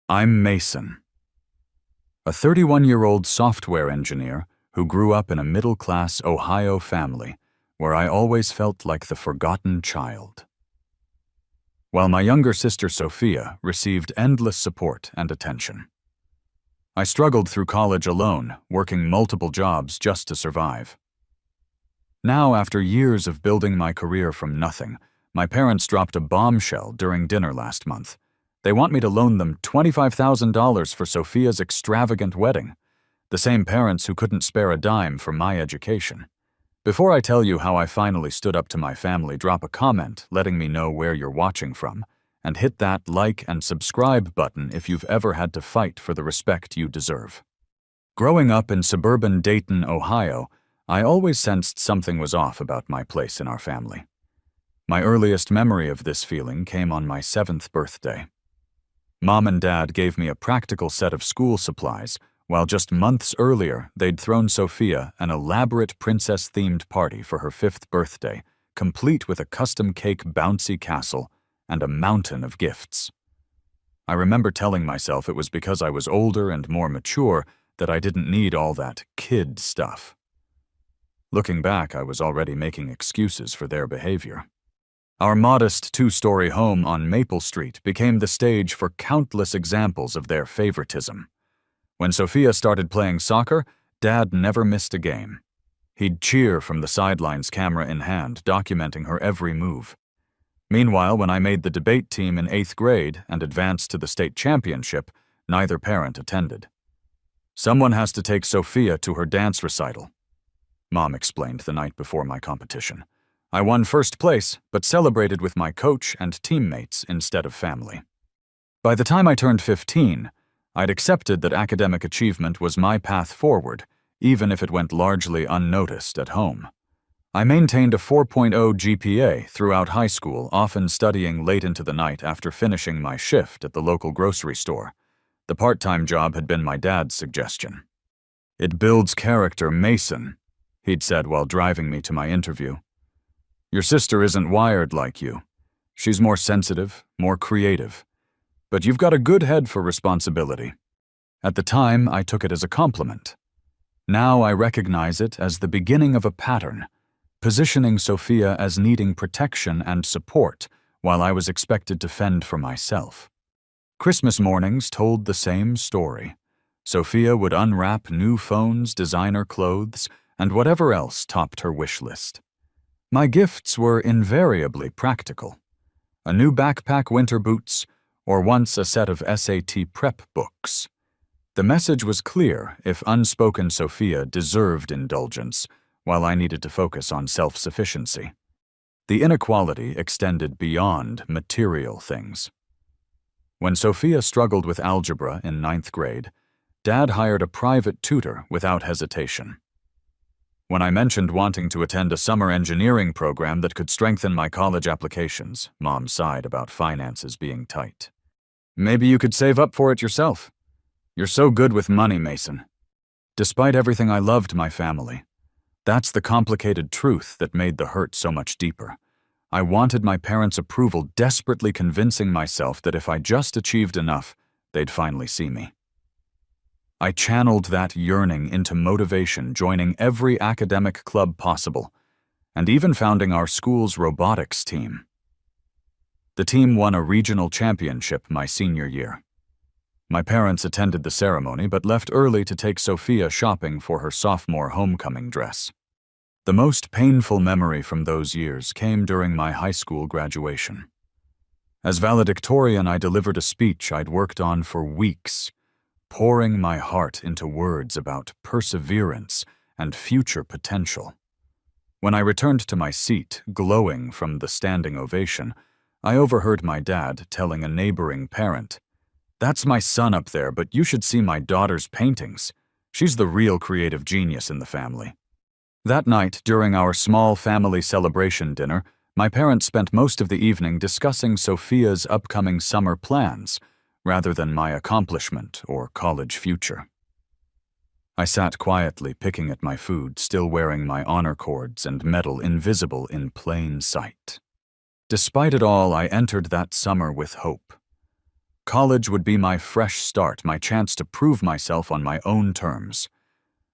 I'm Mason, a 31-year-old software engineer who grew up in a middle-class Ohio family where I always felt like the forgotten child. While my younger sister Sophia received endless support and attention. I struggled through college alone, working multiple jobs just to survive. Now, after years of building my career from nothing, my parents dropped a bombshell during dinner last month. They want me to loan them $25,000 for Sophia's extravagant wedding, the same parents who couldn't spare a dime for my education. Before I tell you how I finally stood up to my family, drop a comment letting me know where you're watching from, and hit that like and subscribe button if you've ever had to fight for the respect you deserve. Growing up in suburban Dayton, Ohio, I always sensed something was off about my place in our family. My earliest memory of this feeling came on my 7th birthday. Mom and Dad gave me a practical set of school supplies, while just months earlier they'd thrown Sophia an elaborate princess-themed party for her 5th birthday, complete with a custom-cake bouncy castle and a mountain of gifts. I remember telling myself it was because I was older and more mature that I didn't need all that kid stuff. Looking back, I was already making excuses for their behavior. Our modest 2-story home on Maple Street became the stage for countless examples of their favoritism. When Sophia started playing soccer, Dad never missed a game. He'd cheer from the sidelines, camera in hand, documenting her every move. Meanwhile, when I made the debate team in 8th grade and advanced to the state championship, neither parent attended. "Someone has to take Sophia to her dance recital," Mom explained the night before my competition. I won 1st place, but celebrated with my coach and teammates instead of family. By the time I turned 15, I'd accepted that academic achievement was my path forward, even if it went largely unnoticed at home. I maintained a 4.0 GPA throughout high school, often studying late into the night after finishing my shift at the local grocery store. The part-time job had been my dad's suggestion. "It builds character, Mason," he'd said while driving me to my interview. "Your sister isn't wired like you. She's more sensitive, more creative. But you've got a good head for responsibility." At the time, I took it as a compliment. Now I recognize it as the beginning of a pattern, positioning Sophia as needing protection and support while I was expected to fend for myself. Christmas mornings told the same story. Sophia would unwrap new phones, designer clothes, and whatever else topped her wish list. My gifts were invariably practical. A new backpack, winter boots, or once a set of SAT prep books. The message was clear if unspoken Sophia deserved indulgence, while I needed to focus on self-sufficiency. The inequality extended beyond material things. When Sophia struggled with algebra in 9th grade, Dad hired a private tutor without hesitation. When I mentioned wanting to attend a summer engineering program that could strengthen my college applications, Mom sighed about finances being tight. "Maybe you could save up for it yourself. You're so good with money, Mason." Despite everything, I loved my family. That's the complicated truth that made the hurt so much deeper. I wanted my parents' approval, desperately convincing myself that if I just achieved enough, they'd finally see me. I channeled that yearning into motivation, joining every academic club possible, and even founding our school's robotics team. The team won a regional championship my senior year. My parents attended the ceremony but left early to take Sophia shopping for her sophomore homecoming dress. The most painful memory from those years came during my high school graduation. As valedictorian, I delivered a speech I'd worked on for weeks, pouring my heart into words about perseverance and future potential. When I returned to my seat, glowing from the standing ovation, I overheard my dad telling a neighboring parent, "That's my son up there, but you should see my daughter's paintings. She's the real creative genius in the family." That night, during our small family celebration dinner, my parents spent most of the evening discussing Sophia's upcoming summer plans, rather than my accomplishment or college future. I sat quietly picking at my food, still wearing my honor cords and medal invisible in plain sight. Despite it all, I entered that summer with hope. College would be my fresh start, my chance to prove myself on my own terms.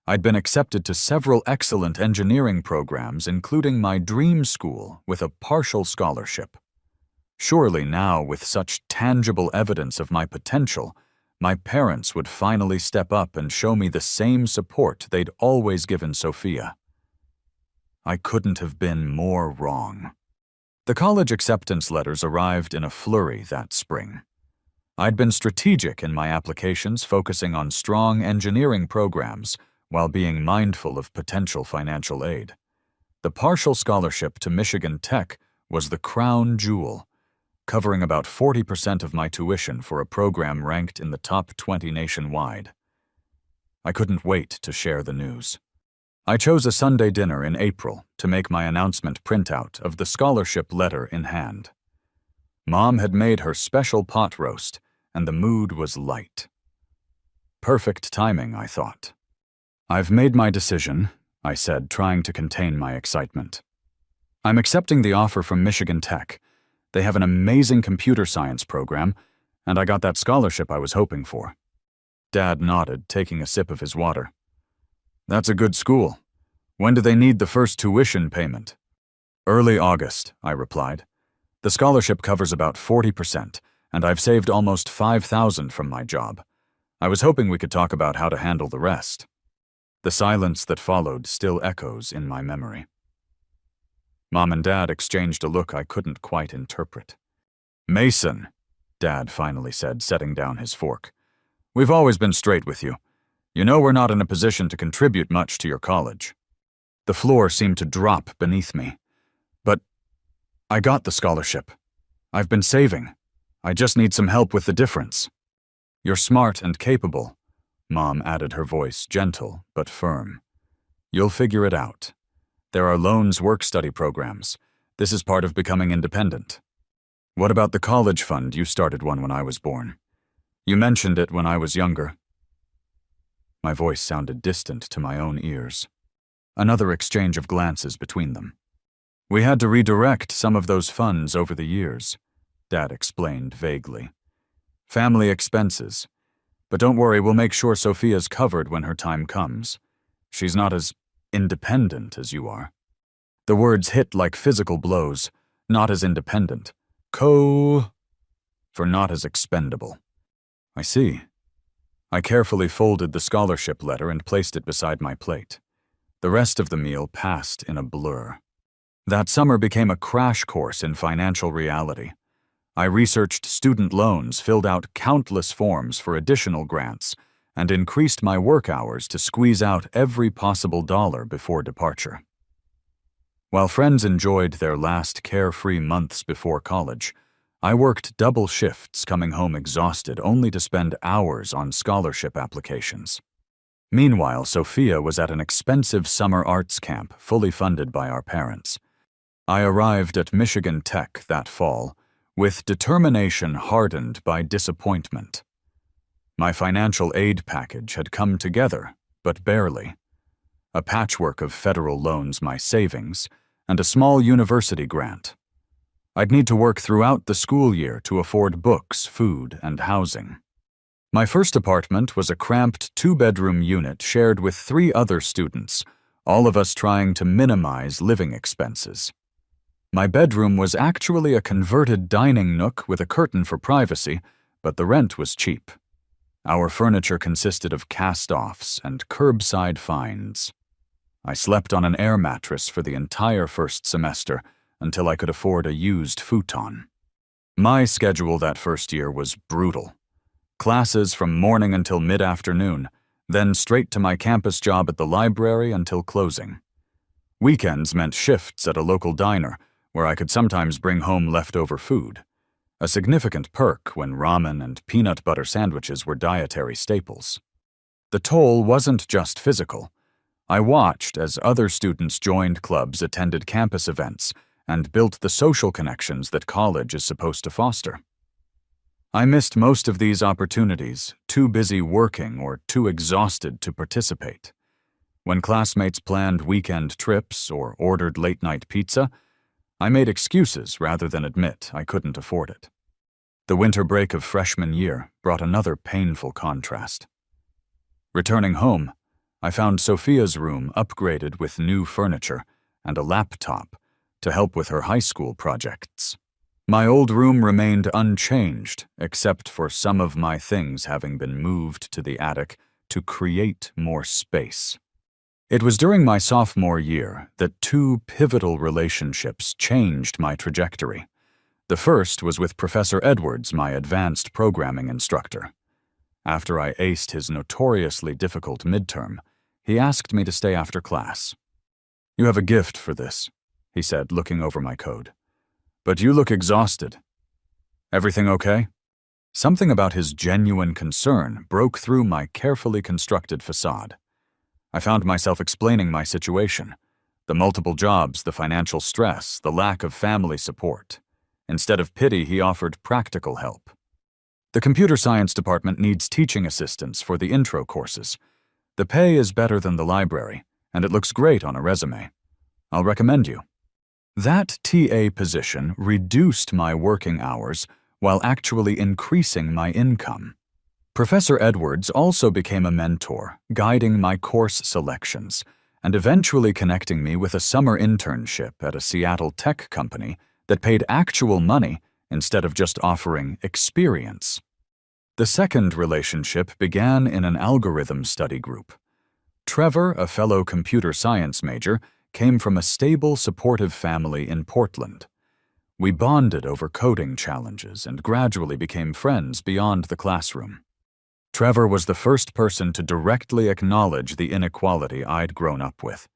I'd been accepted to several excellent engineering programs, including my dream school, with a partial scholarship. Surely now, with such tangible evidence of my potential, my parents would finally step up and show me the same support they'd always given Sophia. I couldn't have been more wrong. The college acceptance letters arrived in a flurry that spring. I'd been strategic in my applications, focusing on strong engineering programs while being mindful of potential financial aid. The partial scholarship to Michigan Tech was the crown jewel, covering about 40% of my tuition for a program ranked in the top 20 nationwide. I couldn't wait to share the news. I chose a Sunday dinner in April to make my announcement printout of the scholarship letter in hand. Mom had made her special pot roast, and the mood was light. Perfect timing, I thought. "I've made my decision," I said, trying to contain my excitement. "I'm accepting the offer from Michigan Tech. They have an amazing computer science program, and I got that scholarship I was hoping for." Dad nodded, taking a sip of his water. "That's a good school. When do they need the first tuition payment?" "Early August," I replied. "The scholarship covers about 40%, and I've saved almost $5,000 from my job. I was hoping we could talk about how to handle the rest." The silence that followed still echoes in my memory. Mom and Dad exchanged a look I couldn't quite interpret. "Mason," Dad finally said, setting down his fork, "we've always been straight with you. You know we're not in a position to contribute much to your college." The floor seemed to drop beneath me. "But I got the scholarship. I've been saving. I just need some help with the difference." "You're smart and capable," Mom added, her voice gentle but firm. "You'll figure it out. There are loans work-study programs. This is part of becoming independent. What about the college fund? You started one when I was born. You mentioned it when I was younger." My voice sounded distant to my own ears. Another exchange of glances between them. "We had to redirect some of those funds over the years," Dad explained vaguely. "Family expenses. But don't worry, we'll make sure Sophia's covered when her time comes. She's not as independent as you are." The words hit like physical blows. Not as independent. For not as expendable. "I see." I carefully folded the scholarship letter and placed it beside my plate. The rest of the meal passed in a blur. That summer became a crash course in financial reality. I researched student loans, filled out countless forms for additional grants, and increased my work hours to squeeze out every possible dollar before departure. While friends enjoyed their last carefree months before college, I worked double shifts, coming home exhausted only to spend hours on scholarship applications. Meanwhile, Sophia was at an expensive summer arts camp fully funded by our parents. I arrived at Michigan Tech that fall, with determination hardened by disappointment. My financial aid package had come together, but barely. A patchwork of federal loans, my savings, and a small university grant. I'd need to work throughout the school year to afford books, food, and housing. My first apartment was a cramped 2-bedroom unit shared with 3 other students, all of us trying to minimize living expenses. My bedroom was actually a converted dining nook with a curtain for privacy, but the rent was cheap. Our furniture consisted of cast-offs and curbside finds. I slept on an air mattress for the entire first semester until I could afford a used futon. My schedule that first year was brutal. Classes from morning until mid-afternoon, then straight to my campus job at the library until closing. Weekends meant shifts at a local diner, where I could sometimes bring home leftover food, a significant perk when ramen and peanut butter sandwiches were dietary staples. The toll wasn't just physical. I watched as other students joined clubs, attended campus events, and built the social connections that college is supposed to foster. I missed most of these opportunities, too busy working or too exhausted to participate. When classmates planned weekend trips or ordered late-night pizza, I made excuses rather than admit I couldn't afford it. The winter break of freshman year brought another painful contrast. Returning home, I found Sophia's room upgraded with new furniture and a laptop to help with her high school projects. My old room remained unchanged, except for some of my things having been moved to the attic to create more space. It was during my sophomore year that two pivotal relationships changed my trajectory. The first was with Professor Edwards, my advanced programming instructor. After I aced his notoriously difficult midterm, he asked me to stay after class. "You have a gift for this," he said, looking over my code. "But you look exhausted. Everything okay?" Something about his genuine concern broke through my carefully constructed facade. I found myself explaining my situation, the multiple jobs, the financial stress, the lack of family support. Instead of pity, he offered practical help. "The computer science department needs teaching assistants for the intro courses. The pay is better than the library, and it looks great on a resume. I'll recommend you." That TA position reduced my working hours while actually increasing my income. Professor Edwards also became a mentor, guiding my course selections, and eventually connecting me with a summer internship at a Seattle tech company that paid actual money instead of just offering experience. The second relationship began in an algorithm study group. Trevor, a fellow computer science major, came from a stable, supportive family in Portland. We bonded over coding challenges and gradually became friends beyond the classroom. Trevor was the first person to directly acknowledge the inequality I'd grown up with.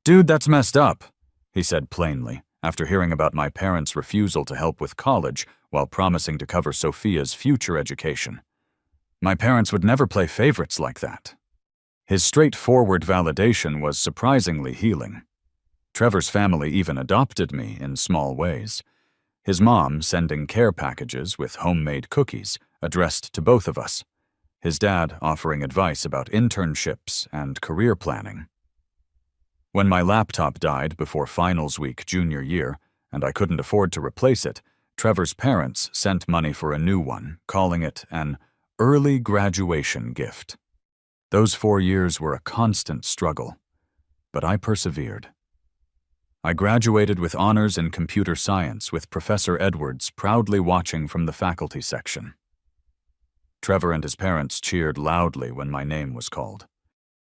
"Dude, that's messed up," he said plainly, after hearing about my parents' refusal to help with college while promising to cover Sophia's future education. "My parents would never play favorites like that." His straightforward validation was surprisingly healing. Trevor's family even adopted me in small ways, his mom sending care packages with homemade cookies addressed to both of us, his dad offering advice about internships and career planning. When my laptop died before finals week junior year, and I couldn't afford to replace it, Trevor's parents sent money for a new one, calling it an early graduation gift. Those 4 years were a constant struggle, but I persevered. I graduated with honors in computer science with Professor Edwards proudly watching from the faculty section. Trevor and his parents cheered loudly when my name was called.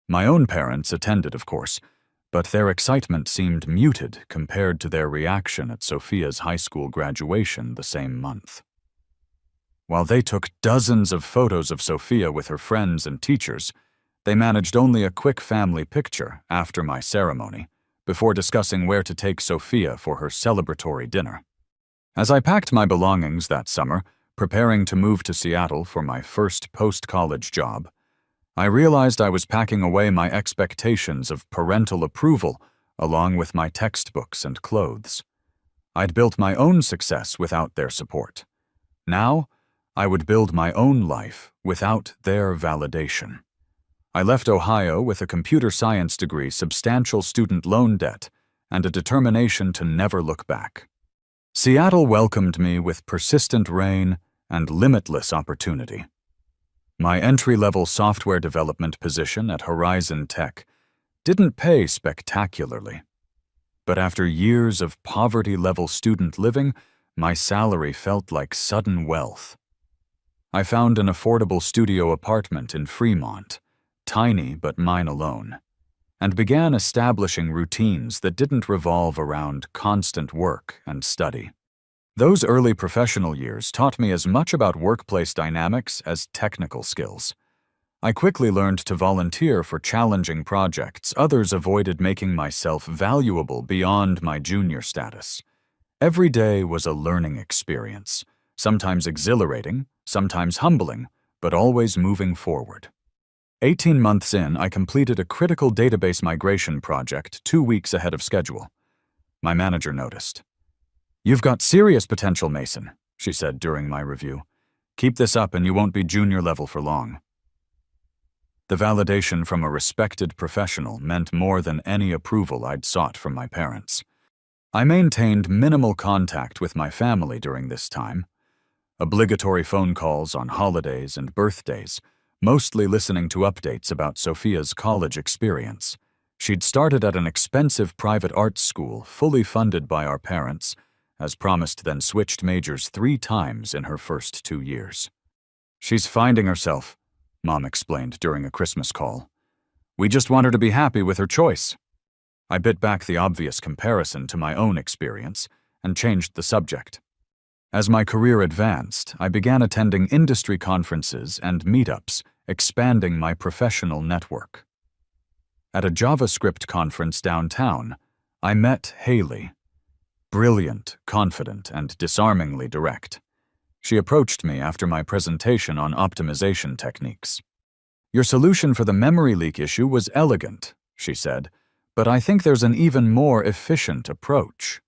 My own parents attended, of course, but their excitement seemed muted compared to their reaction at Sophia's high school graduation the same month. While they took dozens of photos of Sophia with her friends and teachers, they managed only a quick family picture after my ceremony, before discussing where to take Sophia for her celebratory dinner. As I packed my belongings that summer, preparing to move to Seattle for my first post-college job, I realized I was packing away my expectations of parental approval along with my textbooks and clothes. I'd built my own success without their support. Now, I would build my own life without their validation. I left Ohio with a computer science degree, substantial student loan debt, and a determination to never look back. Seattle welcomed me with persistent rain and limitless opportunity. My entry-level software development position at Horizon Tech didn't pay spectacularly, but after years of poverty-level student living, my salary felt like sudden wealth. I found an affordable studio apartment in Fremont, tiny but mine alone, and began establishing routines that didn't revolve around constant work and study. Those early professional years taught me as much about workplace dynamics as technical skills. I quickly learned to volunteer for challenging projects. Others avoided making myself valuable beyond my junior status. Every day was a learning experience, sometimes exhilarating, sometimes humbling, but always moving forward. 18 months in, I completed a critical database migration project 2 weeks ahead of schedule. My manager noticed. "You've got serious potential, Mason," she said during my review. "Keep this up and you won't be junior level for long." The validation from a respected professional meant more than any approval I'd sought from my parents. I maintained minimal contact with my family during this time. obligatory phone calls on holidays and birthdays, mostly listening to updates about Sophia's college experience. She'd started at an expensive private art school fully funded by our parents, as promised, then switched majors 3 times in her first 2 years. "She's finding herself," Mom explained during a Christmas call. "We just want her to be happy with her choice." I bit back the obvious comparison to my own experience and changed the subject. As my career advanced, I began attending industry conferences and meetups, expanding my professional network. At a JavaScript conference downtown, I met Haley. Brilliant, confident, and disarmingly direct. She approached me after my presentation on optimization techniques. "Your solution for the memory leak issue was elegant," she said, "but I think there's an even more efficient approach."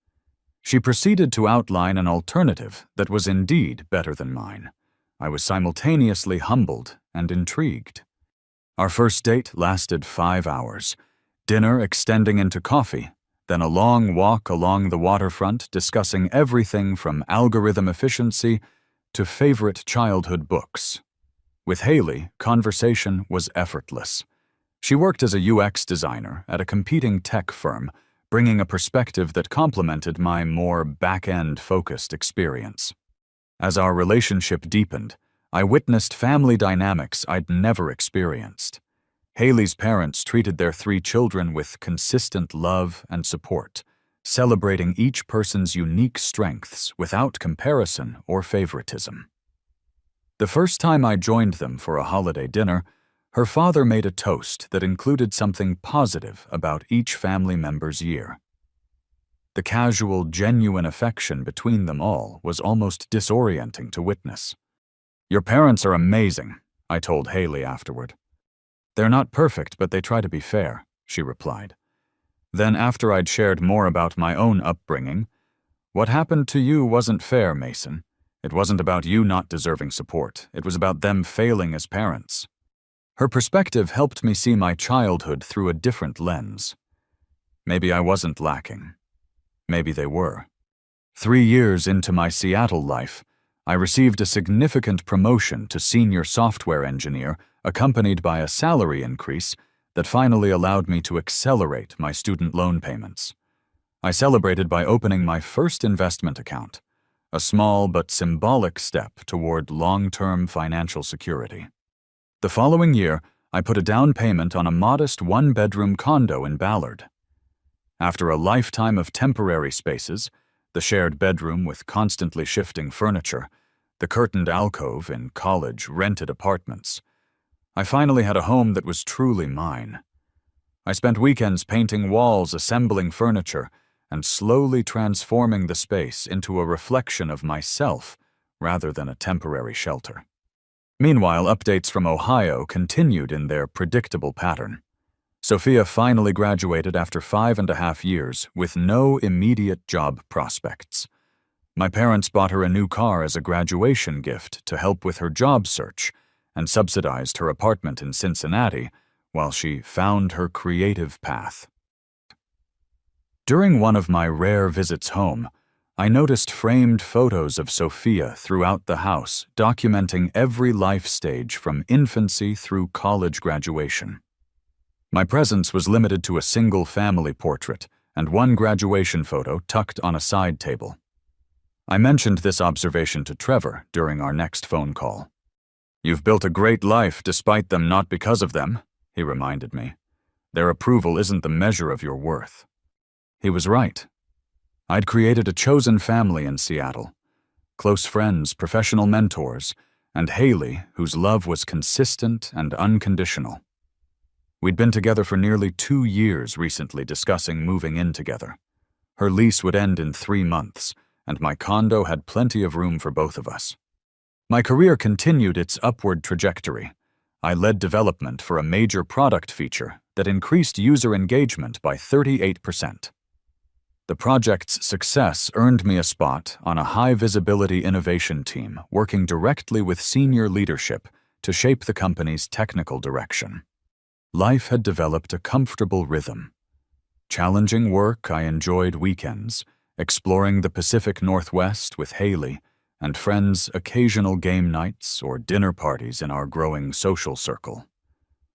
She proceeded to outline an alternative that was indeed better than mine. I was simultaneously humbled and intrigued. Our first date lasted 5 hours, dinner extending into coffee, then a long walk along the waterfront discussing everything from algorithm efficiency to favorite childhood books. With Haley, conversation was effortless. She worked as a UX designer at a competing tech firm, bringing a perspective that complemented my more back-end focused experience. As our relationship deepened, I witnessed family dynamics I'd never experienced. Haley's parents treated their 3 children with consistent love and support, celebrating each person's unique strengths without comparison or favoritism. The first time I joined them for a holiday dinner, her father made a toast that included something positive about each family member's year. The casual, genuine affection between them all was almost disorienting to witness. "Your parents are amazing," I told Haley afterward. "They're not perfect, but they try to be fair," she replied. Then, after I'd shared more about my own upbringing, "What happened to you wasn't fair, Mason. It wasn't about you not deserving support. It was about them failing as parents." Her perspective helped me see my childhood through a different lens. Maybe I wasn't lacking. Maybe they were. 3 years into my Seattle life, I received a significant promotion to senior software engineer, accompanied by a salary increase that finally allowed me to accelerate my student loan payments. I celebrated by opening my first investment account, a small but symbolic step toward long-term financial security. The following year, I put a down payment on a modest 1-bedroom condo in Ballard. After a lifetime of temporary spaces, the shared bedroom with constantly shifting furniture, the curtained alcove in college rented apartments, I finally had a home that was truly mine. I spent weekends painting walls, assembling furniture, and slowly transforming the space into a reflection of myself rather than a temporary shelter. Meanwhile, updates from Ohio continued in their predictable pattern. Sophia finally graduated after 5.5 years with no immediate job prospects. My parents bought her a new car as a graduation gift to help with her job search and subsidized her apartment in Cincinnati while she found her creative path. During one of my rare visits home, I noticed framed photos of Sophia throughout the house, documenting every life stage from infancy through college graduation. My presence was limited to a single family portrait and one graduation photo tucked on a side table. I mentioned this observation to Trevor during our next phone call. "You've built a great life despite them, not because of them," he reminded me. "Their approval isn't the measure of your worth." He was right. I'd created a chosen family in Seattle, close friends, professional mentors, and Haley, whose love was consistent and unconditional. We'd been together for nearly 2 years recently, discussing moving in together. Her lease would end in 3 months, and my condo had plenty of room for both of us. My career continued its upward trajectory. I led development for a major product feature that increased user engagement by 38%. The project's success earned me a spot on a high-visibility innovation team working directly with senior leadership to shape the company's technical direction. Life had developed a comfortable rhythm. Challenging work, I enjoyed weekends, exploring the Pacific Northwest with Haley, and friends' occasional game nights or dinner parties in our growing social circle.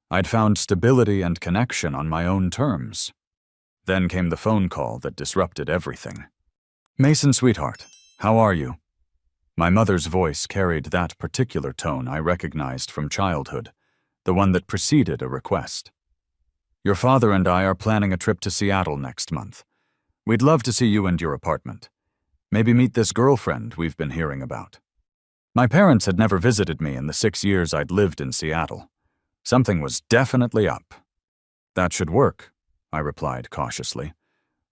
I'd found stability and connection on my own terms. Then came the phone call that disrupted everything. "Mason, sweetheart, how are you?" My mother's voice carried that particular tone I recognized from childhood, the one that preceded a request. "Your father and I are planning a trip to Seattle next month. We'd love to see you and your apartment. Maybe meet this girlfriend we've been hearing about." My parents had never visited me in the 6 years I'd lived in Seattle. Something was definitely up. "That should work," I replied cautiously.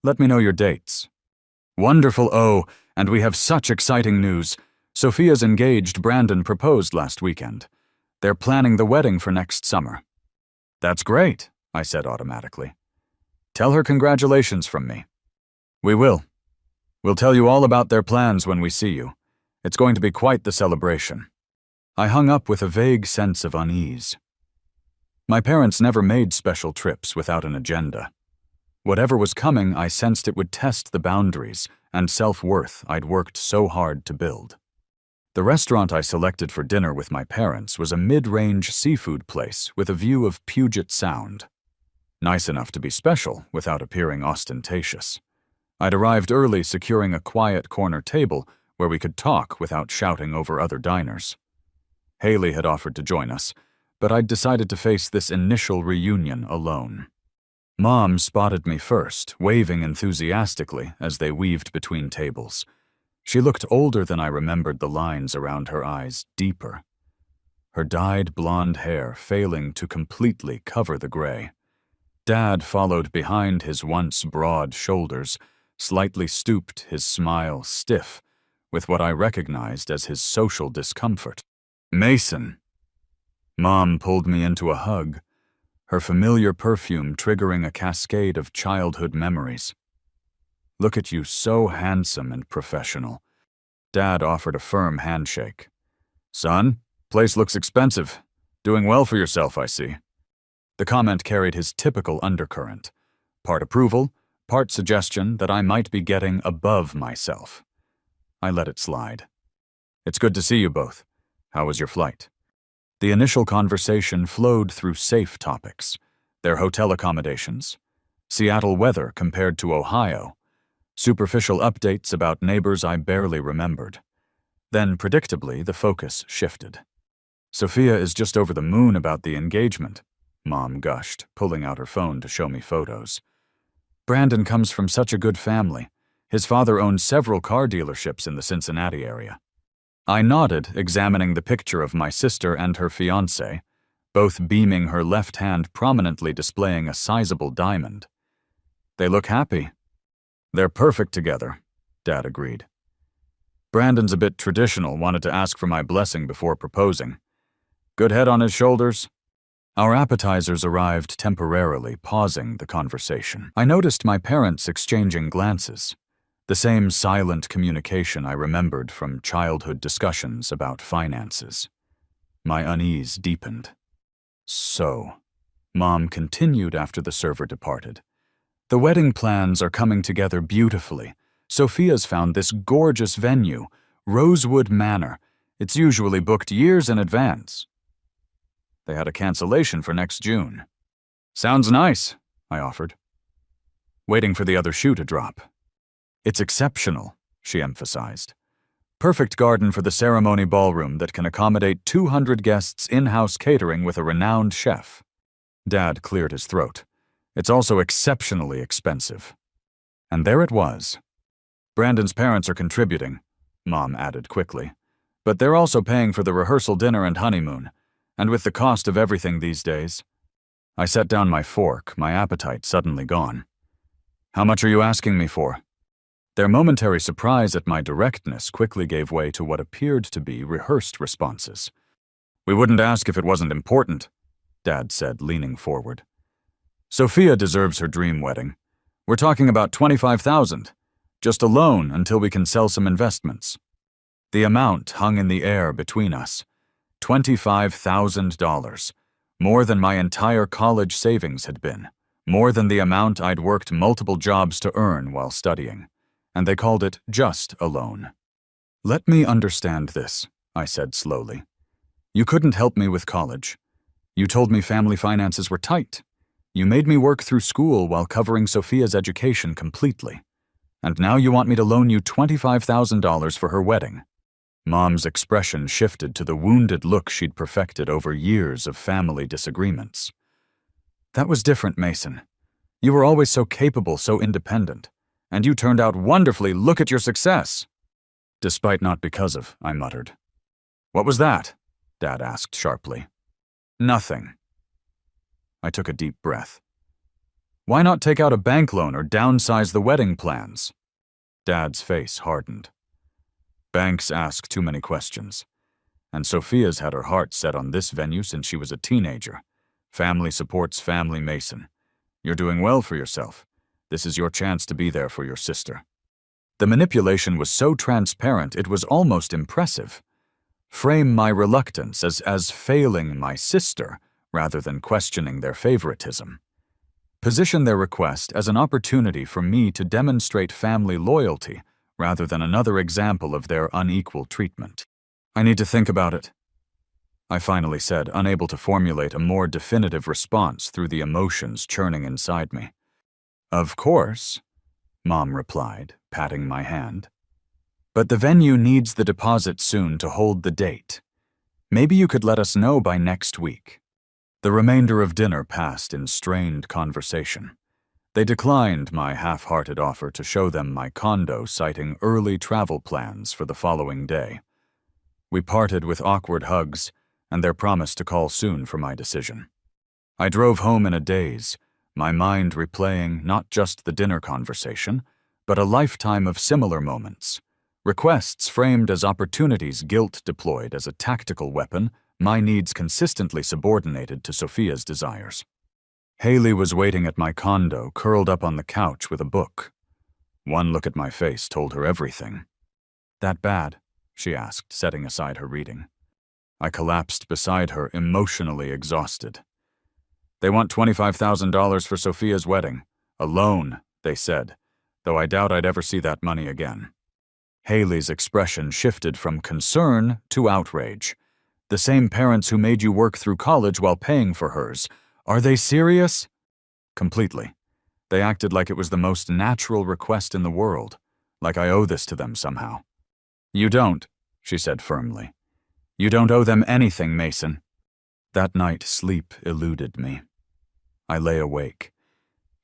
"Let me know your dates." "Wonderful, oh, and we have such exciting news. Sophia's engaged Brandon proposed last weekend. They're planning the wedding for next summer." "That's great," I said automatically. "Tell her congratulations from me." "We will. We'll tell you all about their plans when we see you. It's going to be quite the celebration." I hung up with a vague sense of unease. My parents never made special trips without an agenda. Whatever was coming, I sensed it would test the boundaries and self-worth I'd worked so hard to build. The restaurant I selected for dinner with my parents was a mid-range seafood place with a view of Puget Sound. Nice enough to be special without appearing ostentatious. I'd arrived early, securing a quiet corner table where we could talk without shouting over other diners. Haley had offered to join us, but I'd decided to face this initial reunion alone. Mom spotted me first, waving enthusiastically as they weaved between tables. She looked older than I remembered, the lines around her eyes deeper. Her dyed blonde hair failing to completely cover the gray. Dad followed behind, his once broad shoulders, slightly stooped, his smile stiff, with what I recognized as his social discomfort. "Mason." Mom pulled me into a hug, her familiar perfume triggering a cascade of childhood memories. "Look at you, so handsome and professional." Dad offered a firm handshake. "Son, place looks expensive. Doing well for yourself, I see." The comment carried his typical undercurrent. Part approval, part suggestion that I might be getting above myself. I let it slide. "It's good to see you both. How was your flight?" The initial conversation flowed through safe topics. Their hotel accommodations, Seattle weather compared to Ohio, superficial updates about neighbors I barely remembered. Then, predictably, the focus shifted. "Sophia is just over the moon about the engagement," Mom gushed, pulling out her phone to show me photos. "Brandon comes from such a good family. His father owned several car dealerships in the Cincinnati area." I nodded, examining the picture of my sister and her fiancé, both beaming, her left hand prominently displaying a sizable diamond. "They look happy." "They're perfect together," Dad agreed. "Brandon's a bit traditional, wanted to ask for my blessing before proposing. Good head on his shoulders." Our appetizers arrived temporarily, pausing the conversation. I noticed my parents exchanging glances. The same silent communication I remembered from childhood discussions about finances. My unease deepened. "So," Mom continued after the server departed, "the wedding plans are coming together beautifully. Sophia's found this gorgeous venue, Rosewood Manor. It's usually booked years in advance." They had a cancellation for next June. "Sounds nice," I offered, waiting for the other shoe to drop. "It's exceptional," she emphasized. "Perfect garden for the ceremony ballroom that can accommodate 200 guests, in-house catering with a renowned chef." Dad cleared his throat. "It's also exceptionally expensive." And there it was. "Brandon's parents are contributing," Mom added quickly. "But they're also paying for the rehearsal dinner and honeymoon. And with the cost of everything these days..." I set down my fork, my appetite suddenly gone. "How much are you asking me for?" Their momentary surprise at my directness quickly gave way to what appeared to be rehearsed responses. "We wouldn't ask if it wasn't important," Dad said, leaning forward. "Sophia deserves her dream wedding. We're talking about $25,000, just a loan until we can sell some investments." The amount hung in the air between us. $25,000, more than my entire college savings had been, more than the amount I'd worked multiple jobs to earn while studying. And they called it just a loan. Let me understand this, I said slowly. You couldn't help me with college. You told me family finances were tight. You made me work through school while covering Sophia's education completely. And now you want me to loan you $25,000 for her wedding. Mom's expression shifted to the wounded look she'd perfected over years of family disagreements. That was different, Mason. You were always so capable, so independent. And you turned out wonderfully. Look at your success. Despite not because of, I muttered. What was that? Dad asked sharply. Nothing. I took a deep breath. Why not take out a bank loan or downsize the wedding plans? Dad's face hardened. Banks ask too many questions. And Sophia's had her heart set on this venue since she was a teenager. Family supports family, Mason. You're doing well for yourself. This is your chance to be there for your sister. The manipulation was so transparent it was almost impressive. Frame my reluctance as failing my sister rather than questioning their favoritism. Position their request as an opportunity for me to demonstrate family loyalty rather than another example of their unequal treatment. I need to think about it, I finally said, unable to formulate a more definitive response through the emotions churning inside me. Of course, Mom replied, patting my hand. But the venue needs the deposit soon to hold the date. Maybe you could let us know by next week. The remainder of dinner passed in strained conversation. They declined my half-hearted offer to show them my condo, citing early travel plans for the following day. We parted with awkward hugs and their promise to call soon for my decision. I drove home in a daze, my mind replaying not just the dinner conversation, but a lifetime of similar moments. Requests framed as opportunities, guilt deployed as a tactical weapon, my needs consistently subordinated to Sophia's desires. Haley was waiting at my condo, curled up on the couch with a book. One look at my face told her everything. That bad? She asked, setting aside her reading. I collapsed beside her, emotionally exhausted. They want $25,000 for Sophia's wedding. A loan, they said, though I doubt I'd ever see that money again. Haley's expression shifted from concern to outrage. The same parents who made you work through college while paying for hers. Are they serious? Completely. They acted like it was the most natural request in the world, like I owe this to them somehow. You don't, she said firmly. You don't owe them anything, Mason. That night, sleep eluded me. I lay awake.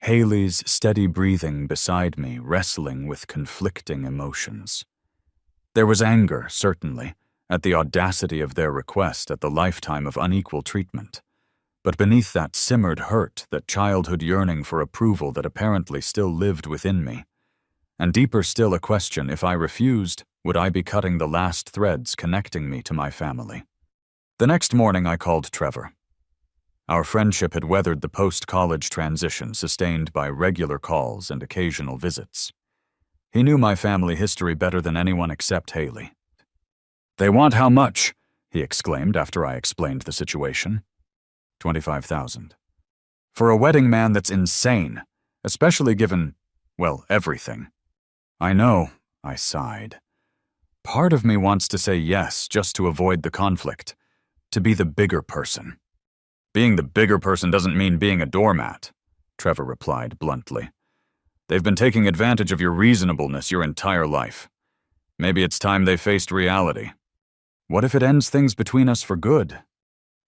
Haley's steady breathing beside me, wrestling with conflicting emotions. There was anger, certainly, at the audacity of their request, at the lifetime of unequal treatment. But beneath that simmered hurt, that childhood yearning for approval that apparently still lived within me. And deeper still, a question: if I refused, would I be cutting the last threads connecting me to my family? The next morning I called Trevor. Our friendship had weathered the post-college transition, sustained by regular calls and occasional visits. He knew my family history better than anyone except Haley. They want how much? He exclaimed after I explained the situation. $25,000. For a wedding, man, that's insane, especially given, well, everything. I know, I sighed. Part of me wants to say yes just to avoid the conflict, to be the bigger person. Being the bigger person doesn't mean being a doormat, Trevor replied bluntly. They've been taking advantage of your reasonableness your entire life. Maybe it's time they faced reality. What if it ends things between us for good?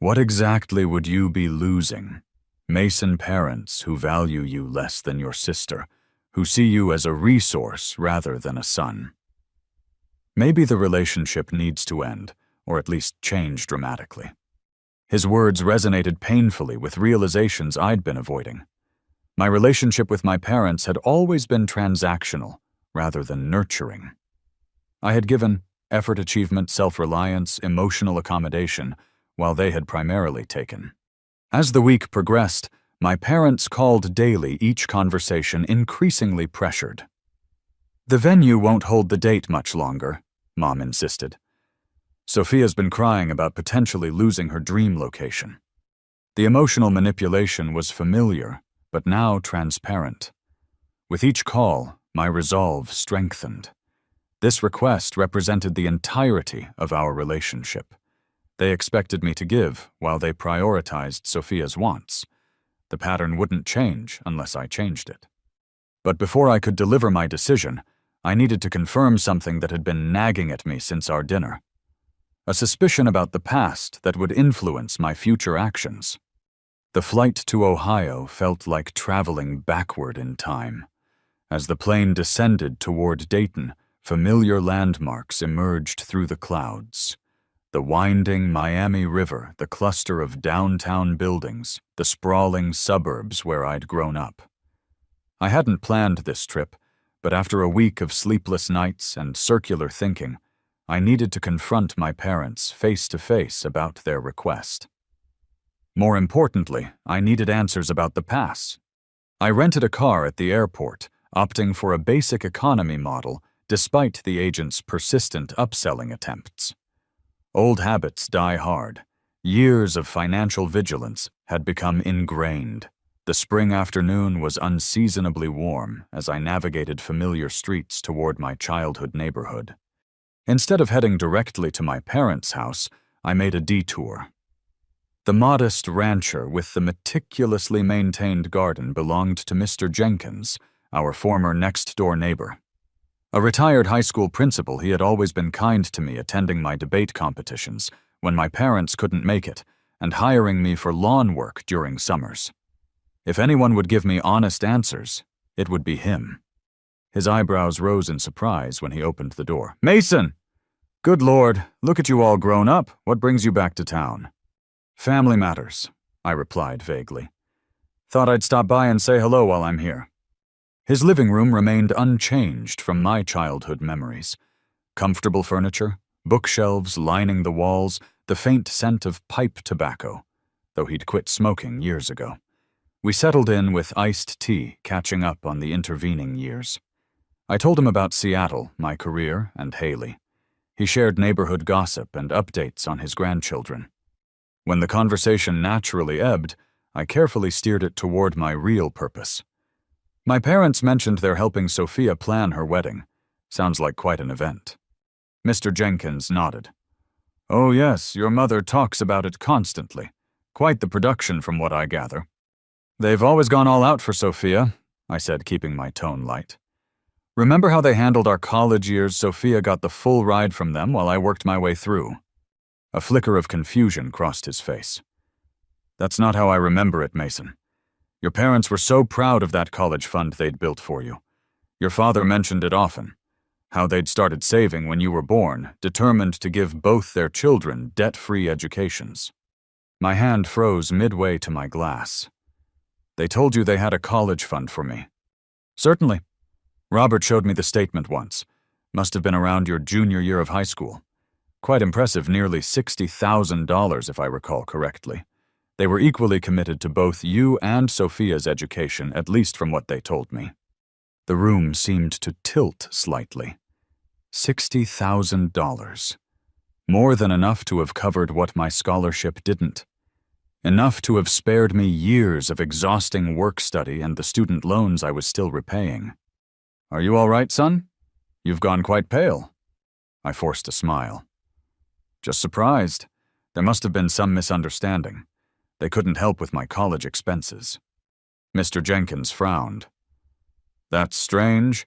What exactly would you be losing? Mason parents who value you less than your sister, who see you as a resource rather than a son. Maybe the relationship needs to end, or at least change dramatically. His words resonated painfully with realizations I'd been avoiding. My relationship with my parents had always been transactional rather than nurturing. I had given effort, achievement, self-reliance, emotional accommodation, while they had primarily taken. As the week progressed, my parents called daily, each conversation increasingly pressured. The venue won't hold the date much longer, Mom insisted. Sophia's been crying about potentially losing her dream location. The emotional manipulation was familiar, but now transparent. With each call, my resolve strengthened. This request represented the entirety of our relationship. They expected me to give while they prioritized Sophia's wants. The pattern wouldn't change unless I changed it. But before I could deliver my decision, I needed to confirm something that had been nagging at me since our dinner. A suspicion about the past that would influence my future actions. The flight to Ohio felt like traveling backward in time. As the plane descended toward Dayton, familiar landmarks emerged through the clouds. The winding Miami River, the cluster of downtown buildings, the sprawling suburbs where I'd grown up. I hadn't planned this trip, but after a week of sleepless nights and circular thinking, I needed to confront my parents face to face about their request. More importantly, I needed answers about the pass. I rented a car at the airport, opting for a basic economy model despite the agent's persistent upselling attempts. Old habits die hard. Years of financial vigilance had become ingrained. The spring afternoon was unseasonably warm as I navigated familiar streets toward my childhood neighborhood. Instead of heading directly to my parents' house, I made a detour. The modest rancher with the meticulously maintained garden belonged to Mr. Jenkins, our former next-door neighbor. A retired high school principal, he had always been kind to me attending my debate competitions when my parents couldn't make it, and hiring me for lawn work during summers. If anyone would give me honest answers, it would be him. His eyebrows rose in surprise when he opened the door. "Mason! Good Lord, look at you all grown up. What brings you back to town?" "Family matters," I replied vaguely. "Thought I'd stop by and say hello while I'm here." His living room remained unchanged from my childhood memories. Comfortable furniture, bookshelves lining the walls, the faint scent of pipe tobacco, though he'd quit smoking years ago. We settled in with iced tea, catching up on the intervening years. I told him about Seattle, my career, and Haley. He shared neighborhood gossip and updates on his grandchildren. When the conversation naturally ebbed, I carefully steered it toward my real purpose. My parents mentioned they're helping Sophia plan her wedding. Sounds like quite an event. Mr. Jenkins nodded. "Oh yes, your mother talks about it constantly. Quite the production from what I gather." "They've always gone all out for Sophia," I said, keeping my tone light. "Remember how they handled our college years? Sophia got the full ride from them while I worked my way through." A flicker of confusion crossed his face. "That's not how I remember it, Mason. Your parents were so proud of that college fund they'd built for you. Your father mentioned it often, how they'd started saving when you were born, determined to give both their children debt-free educations." My hand froze midway to my glass. "They told you they had a college fund for me?" "Certainly. Robert showed me the statement once. Must have been around your junior year of high school. Quite impressive, nearly $60,000 if I recall correctly. They were equally committed to both you and Sophia's education, at least from what they told me." The room seemed to tilt slightly. $60,000. More than enough to have covered what my scholarship didn't. Enough to have spared me years of exhausting work study and the student loans I was still repaying. "Are you all right, son? You've gone quite pale." I forced a smile. "Just surprised. There must have been some misunderstanding. They couldn't help with my college expenses." Mr. Jenkins frowned. "That's strange.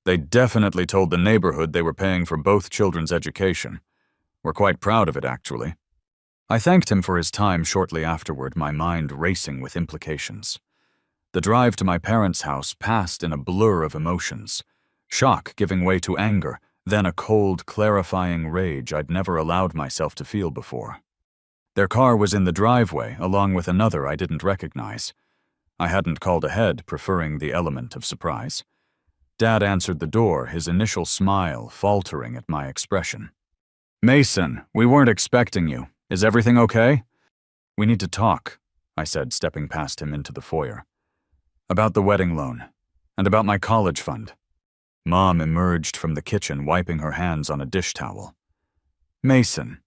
They definitely told the neighborhood they were paying for both children's education. We're quite proud of it, actually." I thanked him for his time shortly afterward, my mind racing with implications. The drive to my parents' house passed in a blur of emotions. Shock giving way to anger, then a cold, clarifying rage I'd never allowed myself to feel before. Their car was in the driveway, along with another I didn't recognize. I hadn't called ahead, preferring the element of surprise. Dad answered the door, his initial smile faltering at my expression. "Mason, we weren't expecting you. Is everything okay?" "We need to talk," I said, stepping past him into the foyer. "About the wedding loan, and about my college fund." Mom emerged from the kitchen, wiping her hands on a dish towel. "Mason,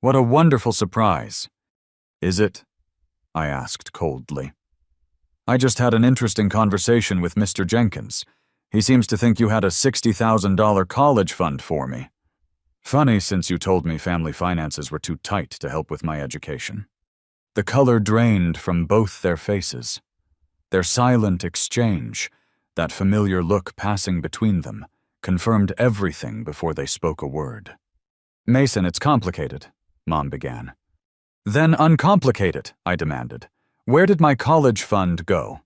what a wonderful surprise." "Is it?" I asked coldly. "I just had an interesting conversation with Mr. Jenkins. He seems to think you had a $60,000 college fund for me. Funny, since you told me family finances were too tight to help with my education. The color drained from both their faces. Their silent exchange, that familiar look passing between them, confirmed everything before they spoke a word. Mason, it's complicated, Mom began. Then uncomplicate it, I demanded. Where did my college fund go?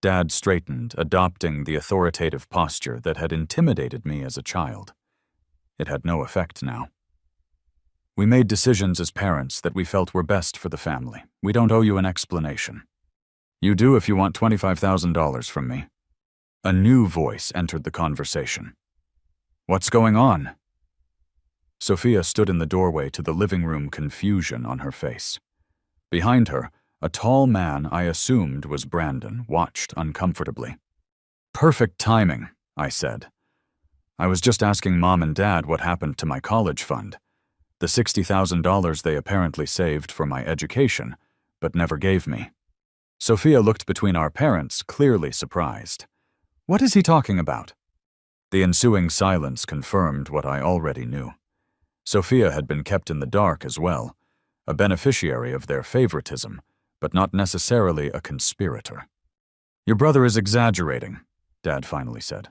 Dad straightened, adopting the authoritative posture that had intimidated me as a child. It had no effect now. We made decisions as parents that we felt were best for the family. We don't owe you an explanation. You do if you want $25,000 from me. A new voice entered the conversation. What's going on? Sophia stood in the doorway to the living room, confusion on her face. Behind her, a tall man I assumed was Brandon watched uncomfortably. Perfect timing, I said. I was just asking Mom and Dad what happened to my college fund. The $60,000 they apparently saved for my education, but never gave me. Sophia looked between our parents, clearly surprised. What is he talking about? The ensuing silence confirmed what I already knew. Sophia had been kept in the dark as well, a beneficiary of their favoritism, but not necessarily a conspirator. Your brother is exaggerating, Dad finally said.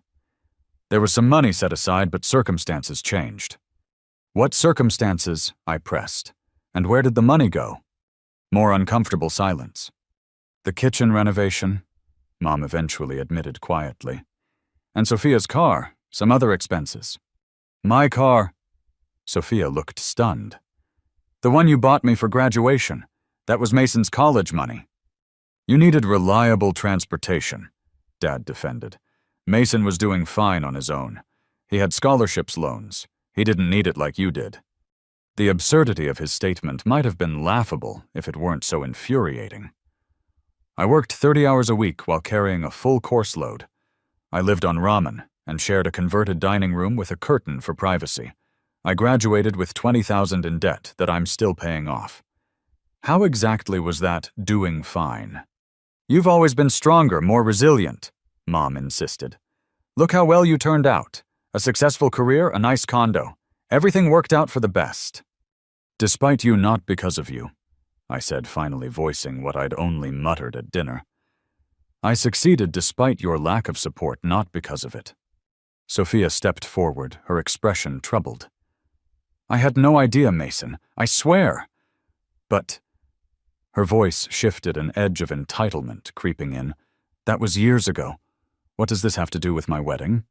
There was some money set aside, but circumstances changed. What circumstances? I pressed. And where did the money go? More uncomfortable silence. The kitchen renovation, Mom eventually admitted quietly. And Sophia's car, some other expenses. My car. Sophia looked stunned. The one you bought me for graduation. That was Mason's college money. You needed reliable transportation, Dad defended. Mason was doing fine on his own. He had scholarships loans. He didn't need it like you did. The absurdity of his statement might have been laughable if it weren't so infuriating. I worked 30 hours a week while carrying a full course load. I lived on ramen and shared a converted dining room with a curtain for privacy. I graduated with $20,000 in debt that I'm still paying off. How exactly was that doing fine? You've always been stronger, more resilient, Mom insisted. Look how well you turned out. A successful career, a nice condo. Everything worked out for the best. Despite you, not because of you, I said, finally voicing what I'd only muttered at dinner. I succeeded despite your lack of support, not because of it. Sophia stepped forward, her expression troubled. I had no idea, Mason. I swear. But... Her voice shifted, an edge of entitlement creeping in. That was years ago. What does this have to do with my wedding?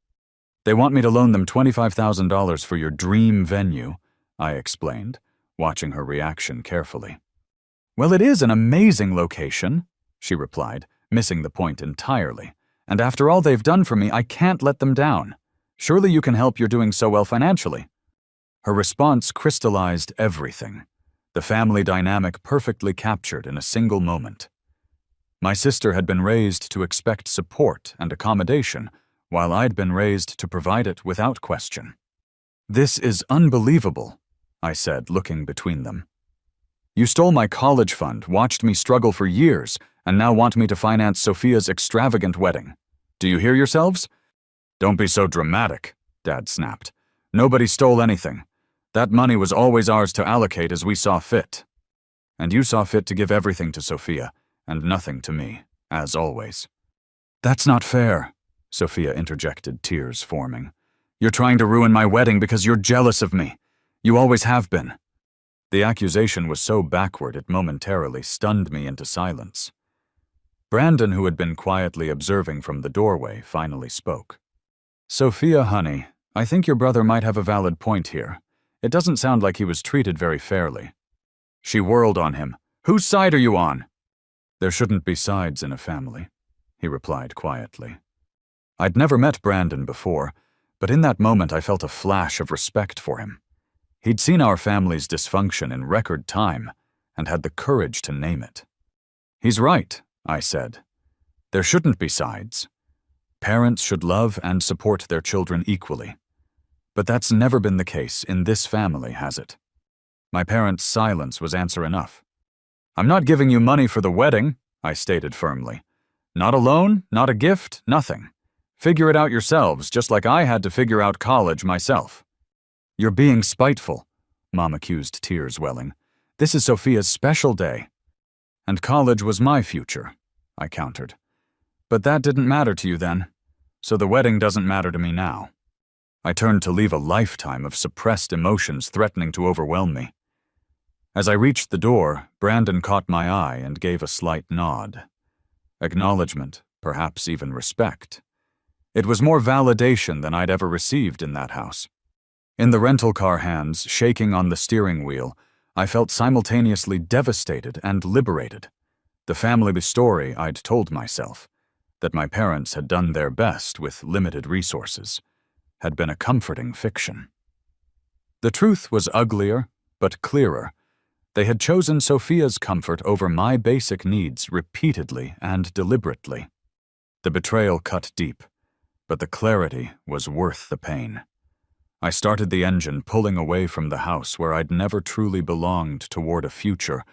They want me to loan them $25,000 for your dream venue, I explained, watching her reaction carefully. Well, it is an amazing location, she replied, missing the point entirely. And after all they've done for me, I can't let them down. Surely you can help, you're doing so well financially. Her response crystallized everything, the family dynamic perfectly captured in a single moment. My sister had been raised to expect support and accommodation, while I'd been raised to provide it without question. This is unbelievable, I said, looking between them. You stole my college fund, watched me struggle for years, and now want me to finance Sophia's extravagant wedding. Do you hear yourselves? Don't be so dramatic, Dad snapped. Nobody stole anything. That money was always ours to allocate as we saw fit. And you saw fit to give everything to Sophia, and nothing to me, as always. That's not fair, Sophia interjected, tears forming. You're trying to ruin my wedding because you're jealous of me. You always have been. The accusation was so backward it momentarily stunned me into silence. Brandon, who had been quietly observing from the doorway, finally spoke. Sophia, honey, I think your brother might have a valid point here. It doesn't sound like he was treated very fairly. She whirled on him. Whose side are you on? There shouldn't be sides in a family, he replied quietly. I'd never met Brandon before, but in that moment I felt a flash of respect for him. He'd seen our family's dysfunction in record time and had the courage to name it. He's right, I said. There shouldn't be sides. Parents should love and support their children equally. But that's never been the case in this family, has it? My parents' silence was answer enough. I'm not giving you money for the wedding, I stated firmly. Not a loan, not a gift, nothing. Figure it out yourselves, just like I had to figure out college myself." "You're being spiteful," Mom accused, tears welling. "This is Sophia's special day." "And college was my future," I countered. "But that didn't matter to you then, so the wedding doesn't matter to me now." I turned to leave a lifetime of suppressed emotions threatening to overwhelm me. As I reached the door, Brandon caught my eye and gave a slight nod. Acknowledgement, perhaps even respect. It was more validation than I'd ever received in that house. In the rental car hands, shaking on the steering wheel, I felt simultaneously devastated and liberated. The family story I'd told myself, that my parents had done their best with limited resources, had been a comforting fiction. The truth was uglier, but clearer. They had chosen Sophia's comfort over my basic needs repeatedly and deliberately. The betrayal cut deep, but the clarity was worth the pain. I started the engine, pulling away from the house where I'd never truly belonged, toward a future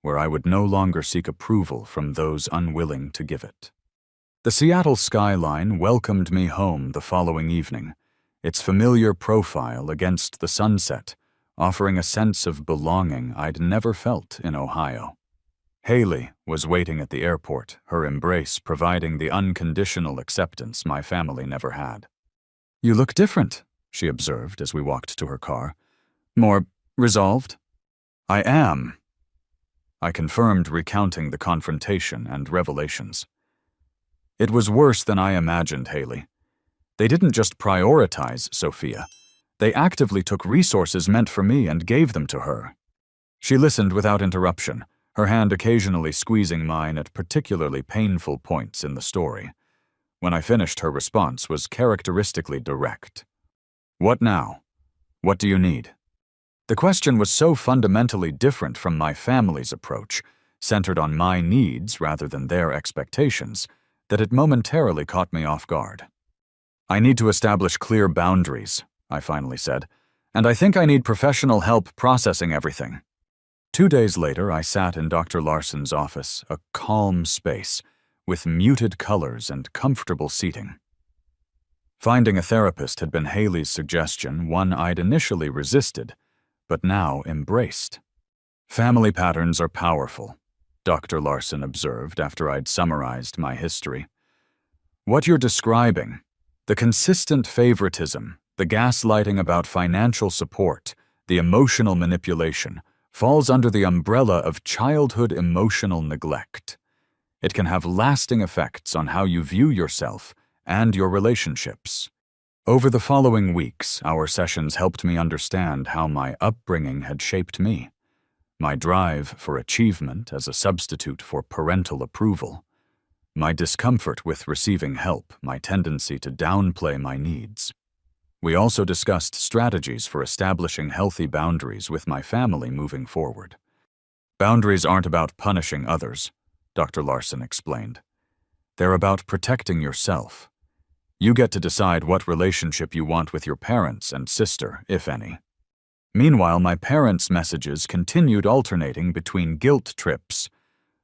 where I would no longer seek approval from those unwilling to give it. The Seattle skyline welcomed me home the following evening, its familiar profile against the sunset, offering a sense of belonging I'd never felt in Ohio. Haley was waiting at the airport, her embrace providing the unconditional acceptance my family never had. "You look different," she observed as we walked to her car. "More resolved?" "I am," I confirmed, recounting the confrontation and revelations. "It was worse than I imagined, Haley. They didn't just prioritize Sophia. They actively took resources meant for me and gave them to her." She listened without interruption, her hand occasionally squeezing mine at particularly painful points in the story. When I finished, her response was characteristically direct. "What now? What do you need?" The question was so fundamentally different from my family's approach, centered on my needs rather than their expectations, that it momentarily caught me off guard. "I need to establish clear boundaries," I finally said, "and I think I need professional help processing everything." 2 days later, I sat in Dr. Larson's office, a calm space, with muted colors and comfortable seating. Finding a therapist had been Haley's suggestion, one I'd initially resisted, but now embraced. "Family patterns are powerful," Dr. Larson observed after I'd summarized my history. "What you're describing, the consistent favoritism, the gaslighting about financial support, the emotional manipulation, falls under the umbrella of childhood emotional neglect. It can have lasting effects on how you view yourself and your relationships." Over the following weeks, our sessions helped me understand how my upbringing had shaped me, my drive for achievement as a substitute for parental approval, my discomfort with receiving help, my tendency to downplay my needs. We also discussed strategies for establishing healthy boundaries with my family moving forward. "Boundaries aren't about punishing others," Dr. Larson explained. "They're about protecting yourself. You get to decide what relationship you want with your parents and sister, if any." Meanwhile, my parents' messages continued alternating between guilt trips.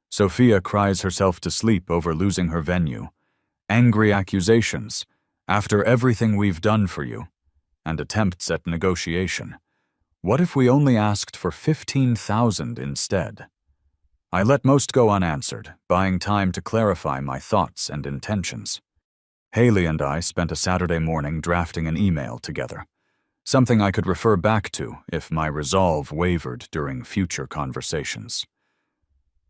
Sophia cries herself to sleep over losing her venue, angry accusations, "After everything we've done for you," and attempts at negotiation. "What if we only asked for 15,000 instead?" I let most go unanswered, buying time to clarify my thoughts and intentions. Haley and I spent a Saturday morning drafting an email together, something I could refer back to if my resolve wavered during future conversations.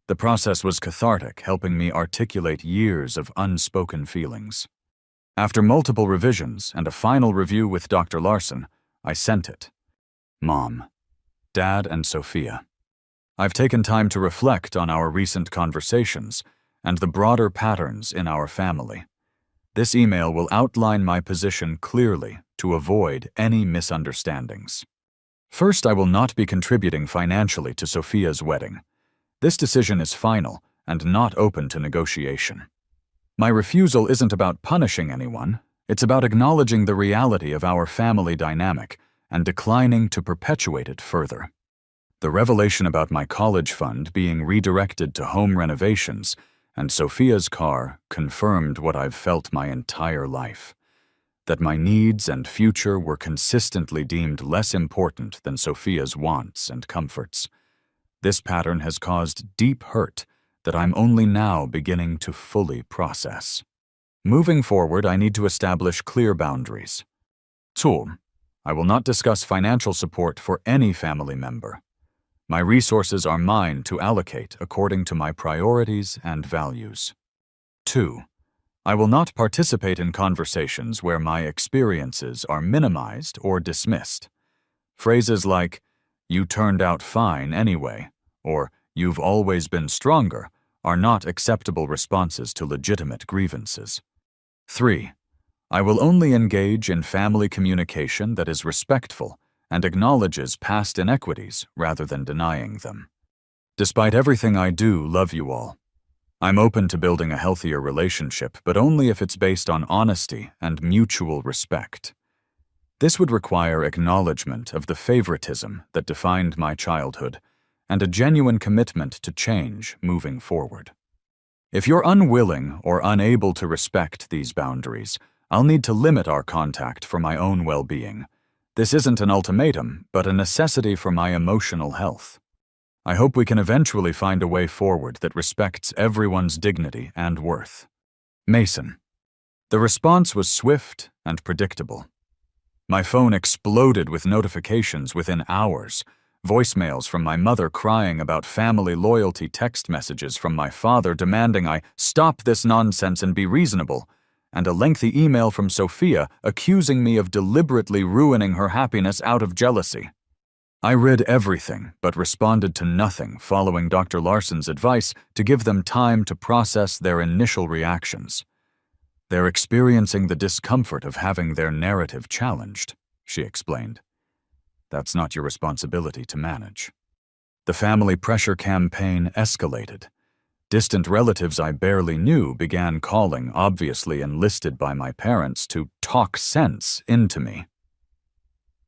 The process was cathartic, helping me articulate years of unspoken feelings. After multiple revisions and a final review with Dr. Larson, I sent it. Mom, Dad, and Sophia. I've taken time to reflect on our recent conversations and the broader patterns in our family. This email will outline my position clearly to avoid any misunderstandings. First, I will not be contributing financially to Sophia's wedding. This decision is final and not open to negotiation. My refusal isn't about punishing anyone, it's about acknowledging the reality of our family dynamic and declining to perpetuate it further. The revelation about my college fund being redirected to home renovations and Sophia's car confirmed what I've felt my entire life, that my needs and future were consistently deemed less important than Sophia's wants and comforts. This pattern has caused deep hurt that I'm only now beginning to fully process. Moving forward, I need to establish clear boundaries. 2. I will not discuss financial support for any family member. My resources are mine to allocate according to my priorities and values. 2. I will not participate in conversations where my experiences are minimized or dismissed. Phrases like, "You turned out fine anyway," or "You've always been stronger," are not acceptable responses to legitimate grievances. 3. I will only engage in family communication that is respectful and acknowledges past inequities rather than denying them. Despite everything I do, love you all. I'm open to building a healthier relationship, but only if it's based on honesty and mutual respect. This would require acknowledgement of the favoritism that defined my childhood and a genuine commitment to change moving forward. If you're unwilling or unable to respect these boundaries, I'll need to limit our contact for my own well-being. This isn't an ultimatum, but a necessity for my emotional health. I hope we can eventually find a way forward that respects everyone's dignity and worth. Mason. The response was swift and predictable. My phone exploded with notifications within hours, voicemails from my mother crying about family loyalty, text messages from my father demanding I stop this nonsense and be reasonable, and a lengthy email from Sophia accusing me of deliberately ruining her happiness out of jealousy. I read everything but responded to nothing, following Dr. Larson's advice to give them time to process their initial reactions. They're experiencing the discomfort of having their narrative challenged, she explained. That's not your responsibility to manage. The family pressure campaign escalated. Distant relatives I barely knew began calling, obviously enlisted by my parents, to talk sense into me.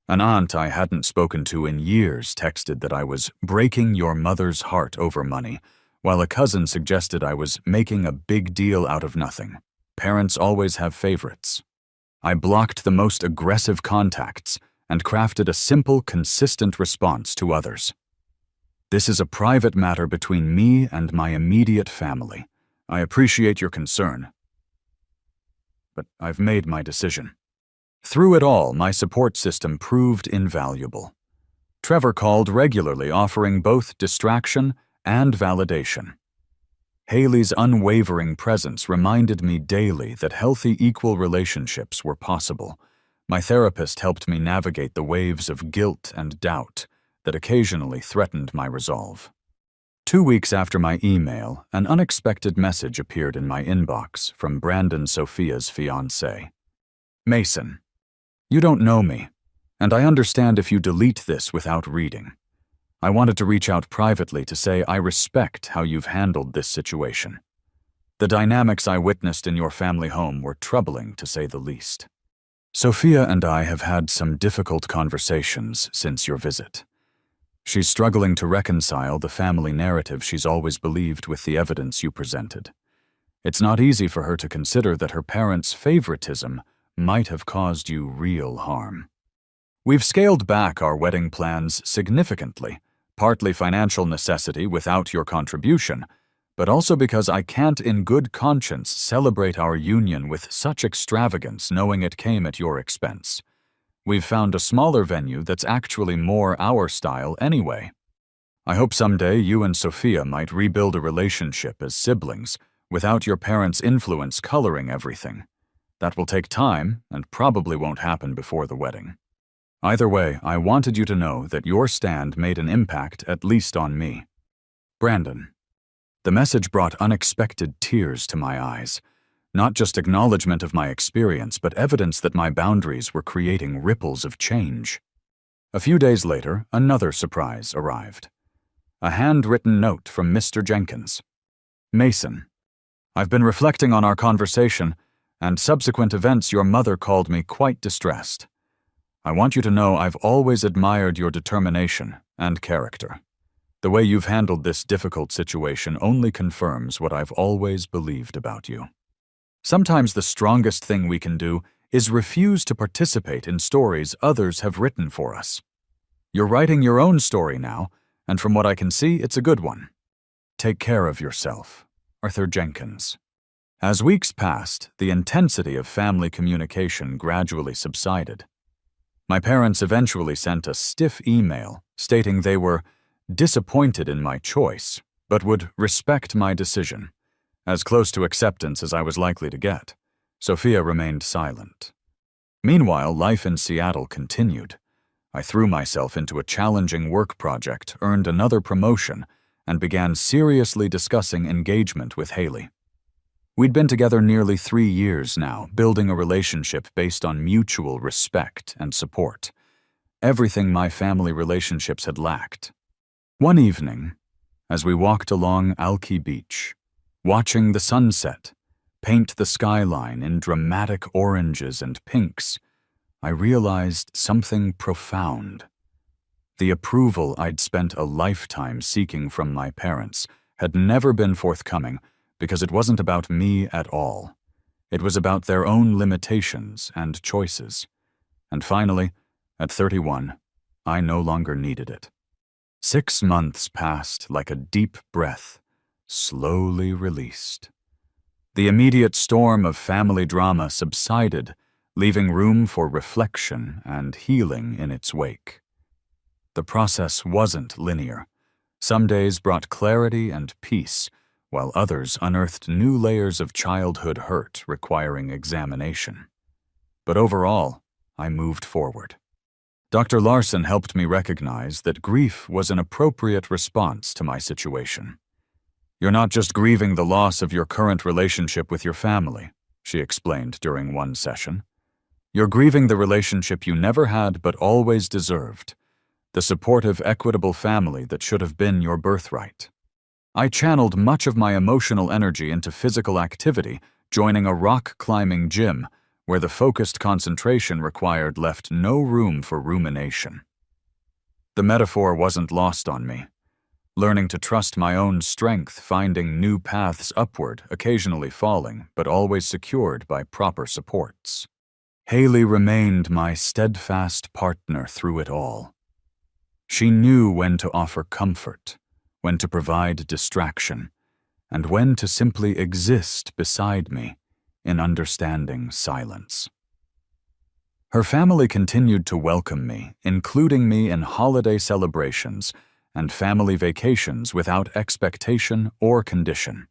An aunt I hadn't spoken to in years texted that I was breaking your mother's heart over money, while a cousin suggested I was making a big deal out of nothing. Parents always have favorites. I blocked the most aggressive contacts and crafted a simple, consistent response to others. This is a private matter between me and my immediate family. I appreciate your concern, but I've made my decision. Through it all, my support system proved invaluable. Trevor called regularly, offering both distraction and validation. Haley's unwavering presence reminded me daily that healthy, equal relationships were possible. My therapist helped me navigate the waves of guilt and doubt that occasionally threatened my resolve. 2 weeks after my email, an unexpected message appeared in my inbox from Brandon Sophia's fiancé. Mason, you don't know me, and I understand if you delete this without reading. I wanted to reach out privately to say I respect how you've handled this situation. The dynamics I witnessed in your family home were troubling, to say the least. Sophia and I have had some difficult conversations since your visit. She's struggling to reconcile the family narrative she's always believed with the evidence you presented. It's not easy for her to consider that her parents' favoritism might have caused you real harm. We've scaled back our wedding plans significantly, partly financial necessity without your contribution, but also because I can't in good conscience celebrate our union with such extravagance knowing it came at your expense. We've found a smaller venue that's actually more our style anyway. I hope someday you and Sophia might rebuild a relationship as siblings without your parents' influence coloring everything. That will take time and probably won't happen before the wedding. Either way, I wanted you to know that your stand made an impact, at least on me. Brandon. The message brought unexpected tears to my eyes. Not just acknowledgement of my experience, but evidence that my boundaries were creating ripples of change. A few days later, another surprise arrived. A handwritten note from Mr. Jenkins. Mason, I've been reflecting on our conversation and subsequent events. Your mother called me quite distressed. I want you to know I've always admired your determination and character. The way you've handled this difficult situation only confirms what I've always believed about you. Sometimes the strongest thing we can do is refuse to participate in stories others have written for us. You're writing your own story now, and from what I can see, it's a good one. Take care of yourself. Arthur Jenkins. As weeks passed, the intensity of family communication gradually subsided. My parents eventually sent a stiff email stating they were disappointed in my choice, but would respect my decision, as close to acceptance as I was likely to get. Sophia remained silent. Meanwhile, life in Seattle continued. I threw myself into a challenging work project, earned another promotion, and began seriously discussing engagement with Haley. We'd been together nearly 3 years now, building a relationship based on mutual respect and support. Everything my family relationships had lacked. One evening, as we walked along Alki Beach, watching the sunset paint the skyline in dramatic oranges and pinks, I realized something profound. The approval I'd spent a lifetime seeking from my parents had never been forthcoming because it wasn't about me at all. It was about their own limitations and choices. And finally, at 31, I no longer needed it. 6 months passed like a deep breath, slowly released. The immediate storm of family drama subsided, leaving room for reflection and healing in its wake. The process wasn't linear. Some days brought clarity and peace, while others unearthed new layers of childhood hurt requiring examination. But overall, I moved forward. Dr. Larson helped me recognize that grief was an appropriate response to my situation. You're not just grieving the loss of your current relationship with your family, she explained during one session. You're grieving the relationship you never had but always deserved, the supportive, equitable family that should have been your birthright. I channeled much of my emotional energy into physical activity, joining a rock-climbing gym where the focused concentration required left no room for rumination. The metaphor wasn't lost on me. Learning to trust my own strength, finding new paths upward, occasionally falling, but always secured by proper supports. Haley remained my steadfast partner through it all. She knew when to offer comfort, when to provide distraction, and when to simply exist beside me in understanding silence. Her family continued to welcome me, including me in holiday celebrations and family vacations without expectation or condition.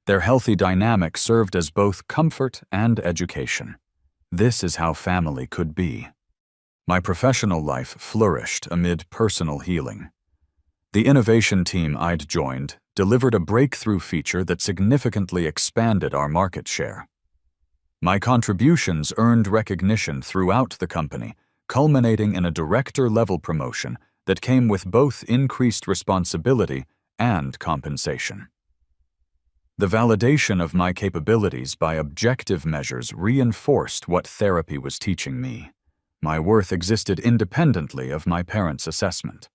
Their healthy dynamic served as both comfort and education. This is how family could be. My professional life flourished amid personal healing. The innovation team I'd joined delivered a breakthrough feature that significantly expanded our market share. My contributions earned recognition throughout the company, culminating in a director-level promotion that came with both increased responsibility and compensation. The validation of my capabilities by objective measures reinforced what therapy was teaching me. My worth existed independently of my parents' assessment.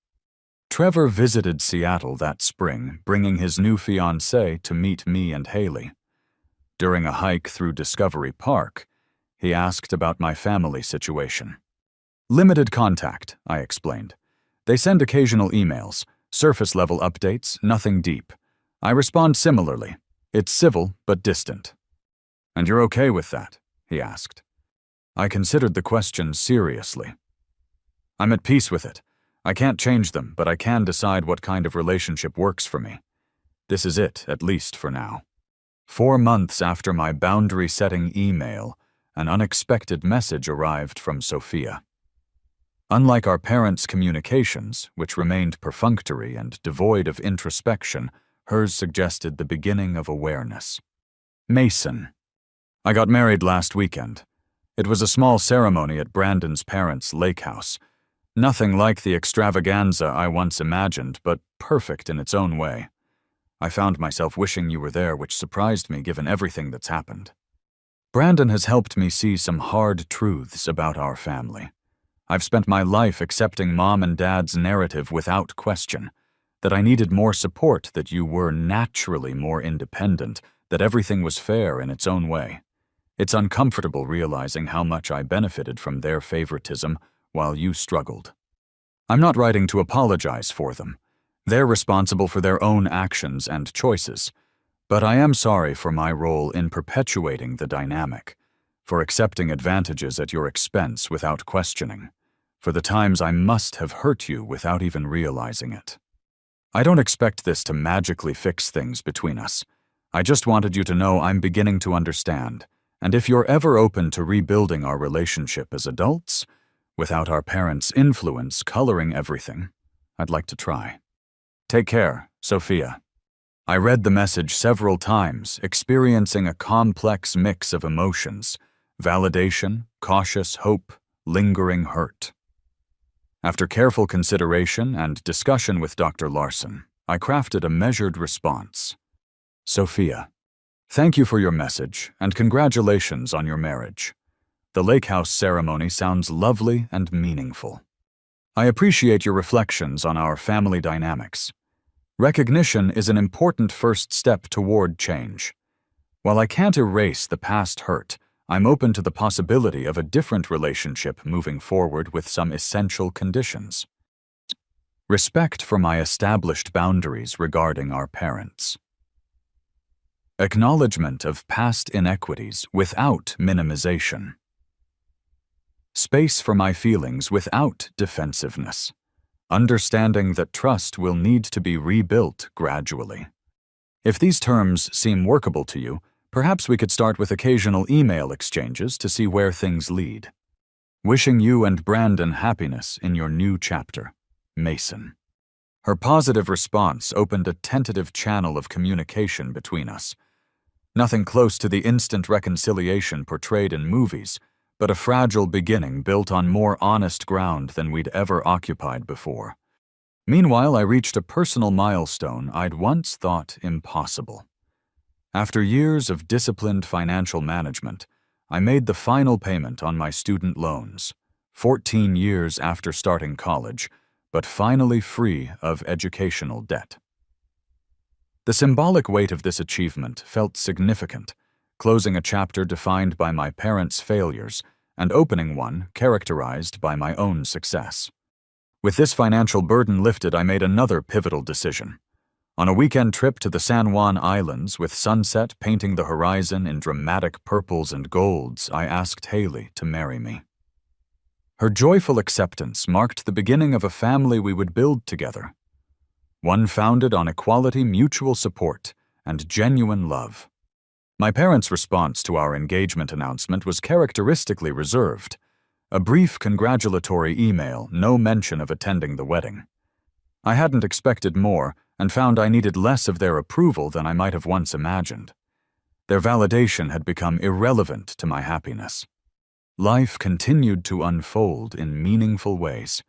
Trevor visited Seattle that spring, bringing his new fiancée to meet me and Haley. During a hike through Discovery Park, he asked about my family situation. Limited contact, I explained. They send occasional emails, surface-level updates, nothing deep. I respond similarly. It's civil, but distant. And you're okay with that? He asked. I considered the question seriously. I'm at peace with it. I can't change them, but I can decide what kind of relationship works for me. This is it, at least for now. 4 months after my boundary-setting email, an unexpected message arrived from Sophia. Unlike our parents' communications, which remained perfunctory and devoid of introspection, hers suggested the beginning of awareness. Mason. I got married last weekend. It was a small ceremony at Brandon's parents' lake house. Nothing like the extravaganza I once imagined, but perfect in its own way. I found myself wishing you were there, which surprised me given everything that's happened. Brandon has helped me see some hard truths about our family. I've spent my life accepting Mom and Dad's narrative without question, that I needed more support, that you were naturally more independent, that everything was fair in its own way. It's uncomfortable realizing how much I benefited from their favoritism while you struggled. I'm not writing to apologize for them. They're responsible for their own actions and choices. But I am sorry for my role in perpetuating the dynamic, for accepting advantages at your expense without questioning, for the times I must have hurt you without even realizing it. I don't expect this to magically fix things between us. I just wanted you to know I'm beginning to understand, and if you're ever open to rebuilding our relationship as adults, without our parents' influence coloring everything, I'd like to try. Take care, Sophia. I read the message several times, experiencing a complex mix of emotions: validation, cautious hope, lingering hurt. After careful consideration and discussion with Dr. Larson, I crafted a measured response. Sophia, thank you for your message, and congratulations on your marriage. The lake house ceremony sounds lovely and meaningful. I appreciate your reflections on our family dynamics. Recognition is an important first step toward change. While I can't erase the past hurt, I'm open to the possibility of a different relationship moving forward with some essential conditions. Respect for my established boundaries regarding our parents. Acknowledgement of past inequities without minimization. Space for my feelings without defensiveness. Understanding that trust will need to be rebuilt gradually. If these terms seem workable to you, perhaps we could start with occasional email exchanges to see where things lead. Wishing you and Brandon happiness in your new chapter, Mason. Her positive response opened a tentative channel of communication between us. Nothing close to the instant reconciliation portrayed in movies, but a fragile beginning built on more honest ground than we'd ever occupied before. Meanwhile, I reached a personal milestone I'd once thought impossible. After years of disciplined financial management, I made the final payment on my student loans, 14 years after starting college, but finally free of educational debt. The symbolic weight of this achievement felt significant, closing a chapter defined by my parents' failures and opening one characterized by my own success. With this financial burden lifted, I made another pivotal decision. On a weekend trip to the San Juan Islands with sunset painting the horizon in dramatic purples and golds, I asked Haley to marry me. Her joyful acceptance marked the beginning of a family we would build together, one founded on equality, mutual support, and genuine love. My parents' response to our engagement announcement was characteristically reserved. A brief congratulatory email, no mention of attending the wedding. I hadn't expected more and found I needed less of their approval than I might have once imagined. Their validation had become irrelevant to my happiness. Life continued to unfold in meaningful ways.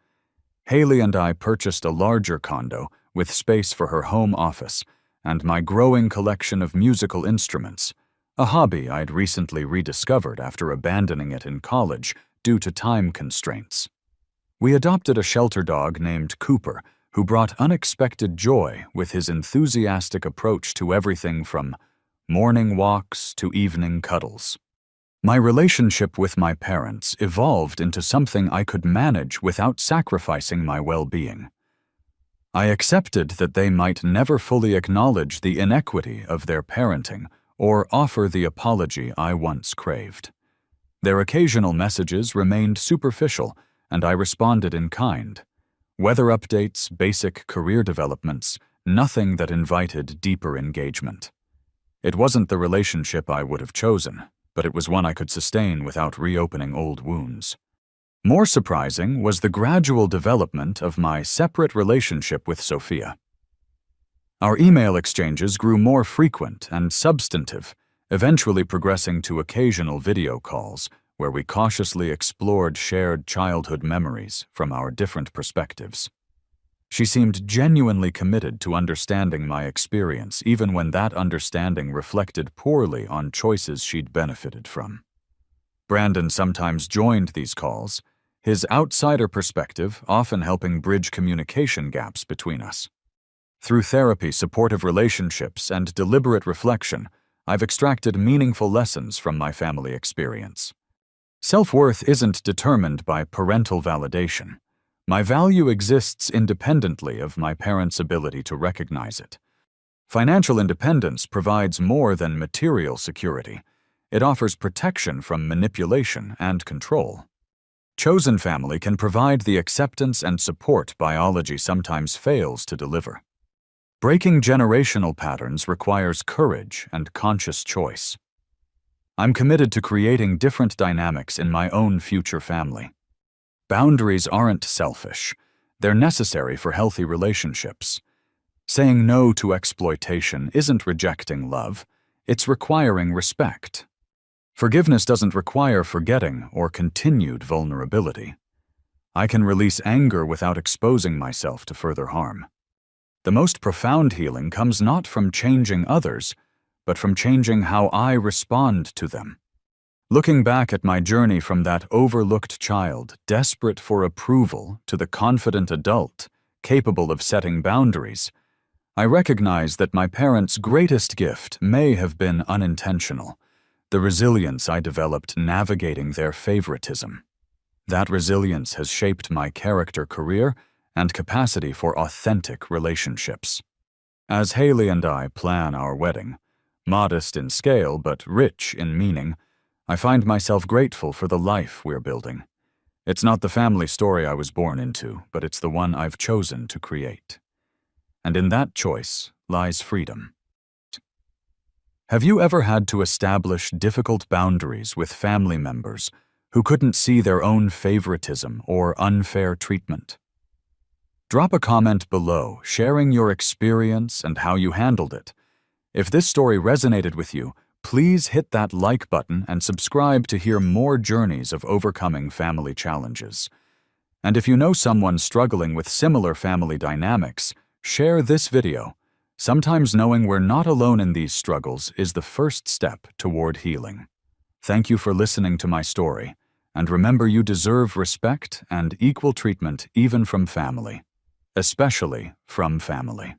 Haley and I purchased a larger condo with space for her home office and my growing collection of musical instruments, a hobby I'd recently rediscovered after abandoning it in college due to time constraints. We adopted a shelter dog named Cooper, who brought unexpected joy with his enthusiastic approach to everything from morning walks to evening cuddles. My relationship with my parents evolved into something I could manage without sacrificing my well-being. I accepted that they might never fully acknowledge the inequity of their parenting or offer the apology I once craved. Their occasional messages remained superficial, and I responded in kind. Weather updates, basic career developments, nothing that invited deeper engagement. It wasn't the relationship I would have chosen, but it was one I could sustain without reopening old wounds. More surprising was the gradual development of my separate relationship with Sophia. Our email exchanges grew more frequent and substantive, eventually progressing to occasional video calls where we cautiously explored shared childhood memories from our different perspectives. She seemed genuinely committed to understanding my experience, even when that understanding reflected poorly on choices she'd benefited from. Brandon sometimes joined these calls, his outsider perspective often helping bridge communication gaps between us. Through therapy, supportive relationships, and deliberate reflection, I've extracted meaningful lessons from my family experience. Self-worth isn't determined by parental validation. My value exists independently of my parents' ability to recognize it. Financial independence provides more than material security. It offers protection from manipulation and control. Chosen family can provide the acceptance and support biology sometimes fails to deliver. Breaking generational patterns requires courage and conscious choice. I'm committed to creating different dynamics in my own future family. Boundaries aren't selfish. They're necessary for healthy relationships. Saying no to exploitation isn't rejecting love, it's requiring respect. Forgiveness doesn't require forgetting or continued vulnerability. I can release anger without exposing myself to further harm. The most profound healing comes not from changing others, but from changing how I respond to them. Looking back at my journey from that overlooked child, desperate for approval, to the confident adult, capable of setting boundaries, I recognize that my parents' greatest gift may have been unintentional, the resilience I developed navigating their favoritism. That resilience has shaped my character, career, and capacity for authentic relationships. As Haley and I plan our wedding, modest in scale but rich in meaning, I find myself grateful for the life we're building. It's not the family story I was born into, but it's the one I've chosen to create. And in that choice lies freedom. Have you ever had to establish difficult boundaries with family members who couldn't see their own favoritism or unfair treatment? Drop a comment below, sharing your experience and how you handled it. If this story resonated with you, please hit that like button and subscribe to hear more journeys of overcoming family challenges. And if you know someone struggling with similar family dynamics, share this video. Sometimes knowing we're not alone in these struggles is the first step toward healing. Thank you for listening to my story, and remember you deserve respect and equal treatment even from family, especially from family.